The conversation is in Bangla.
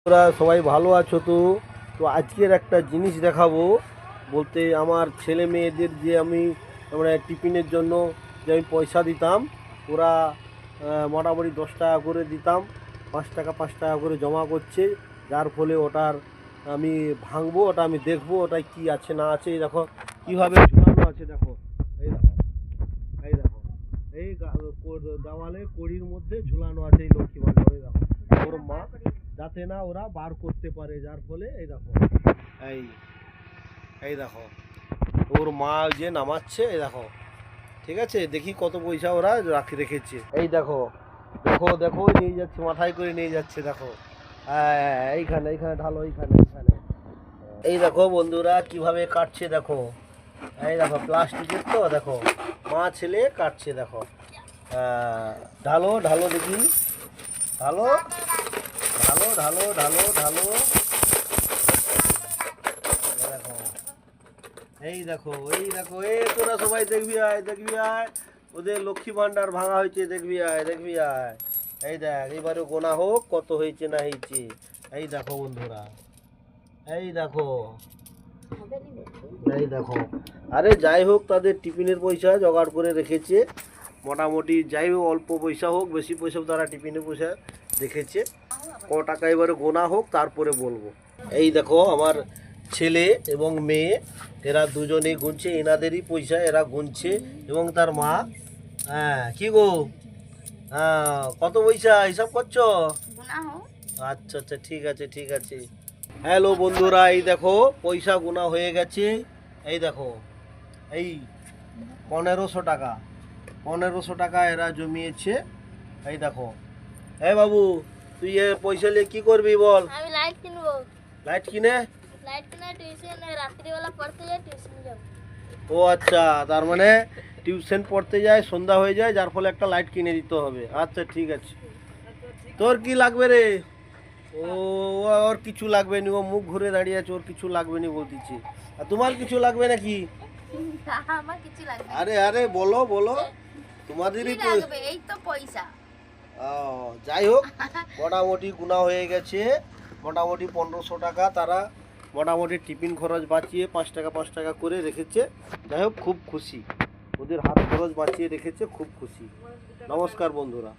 তোরা সবাই ভালো আছো তো? তো আজকের একটা জিনিস দেখাবো, বলতে আমার ছেলে মেয়েদের যে আমি মানে টিফিনের জন্য যে আমি পয়সা দিতাম, ওরা মোটামুটি 10 টাকা করে দিতাম, 5 টাকা 5 টাকা করে জমা করছে। যার ফলে ওটার আমি ভাঙবো, ওটা আমি দেখবো ওটায় কি আছে না আছে। এই দেখো কীভাবে ঝুলানো আছে, দেখো এই দেখো, এই দেখো এই দেওয়ালে কড়ির মধ্যে ঝুলানো আছে এই লক্ষ্মী ভাণ্ডার। এই দেখো ওর মা, যাতে না ওরা বার করতে পারে, যার ফলে এই দেখো, এই এই দেখো ওর মা যে নামাচ্ছে, এই দেখো। ঠিক আছে, দেখি কত পয়সা ওরা রেখেছে। এই দেখো দেখো দেখো নিয়ে যাচ্ছে, মাথায় করে নিয়ে যাচ্ছে, দেখো। হ্যাঁ, এইখানে এইখানে ঢালো, এইখানে এইখানে। এই দেখো বন্ধুরা কিভাবে কাটছে, দেখো। এই দেখো প্লাস্টিকের, তো দেখো মা ছেলে কাটছে, দেখো। ঢালো ঢালো দেখি, ঢালো ঢালো ঢালো ঢালো ঢালো। দেখো এই দেখো, এই দেখো, এই তোরা সবাই দেখবি আয়, দেখবি আয়, ওদের লক্ষ্মী ভাণ্ডার ভাঙা হয়েছে, দেখবি আয়, দেখবি আয়। এই দেখ, এবারে গোনা হোক কত হয়েছে না হয়েছে। এই দেখো বন্ধুরা, এই দেখো, এই দেখো। আরে যাই হোক, তাদের টিফিনের পয়সা জোগাড় করে রেখেছে মোটামুটি। যাই হোক, অল্প পয়সা হোক বেশি পয়সা হোক, তারা টিফিনের পয়সা রেখেছে। ক টাকা এবারে গোনা হোক, তারপরে বলবো। এই দেখো আমার ছেলে এবং মেয়ে, এরা দুজনেই গুনছে, এনাদেরই পয়সা এরা গুনছে, এবং তার মা। হ্যাঁ, কি গো, হ্যাঁ কত পয়সা হিসাব করছো? আচ্ছা আচ্ছা, ঠিক আছে ঠিক আছে। হ্যালো বন্ধুরা, এই দেখো পয়সা গোনা হয়ে গেছে। এই দেখো, এই 1500 টাকা, 1500 টাকা এরা জমিয়েছে। এই দেখো। হ্যাঁ বাবু, তুই এ পয়সা নিয়ে কি করবি বল? আমি লাইট কিনবো। লাইট কিনে? লাইট কিনে টিউশন রাত্রিবেলা পড়তে যাই, টিউশন যাব। ও আচ্ছা, তার মানে টিউশন পড়তে যায়, সন্ধ্যা হয়ে যায়, যার ফলে একটা লাইট কিনে দিতে হবে। আচ্ছা ঠিক আছে। তোর কি লাগবে রে? ও, ওর কিছু লাগবে নি, ও মুখ ঘুরে দাঁড়িয়ে আছে, ওর কিছু লাগবে নি বলতেছি। আর তোমার কিছু লাগবে নাকি? আমার কিছু লাগবে। আরে আরে বলো বলো, তোমাদেরই তো লাগবে, এই তো পয়সা। ও, যাই হোক মোটামুটি গুণা হয়ে গেছে। মোটামুটি 1500 টাকা তারা মোটামুটি টিফিন খরচ বাঁচিয়ে 5 টাকা 5 টাকা করে রেখেছে। যাই হোক খুব খুশি, ওদের হাত খরচ বাঁচিয়ে রেখেছে, খুব খুশি। নমস্কার বন্ধুরা।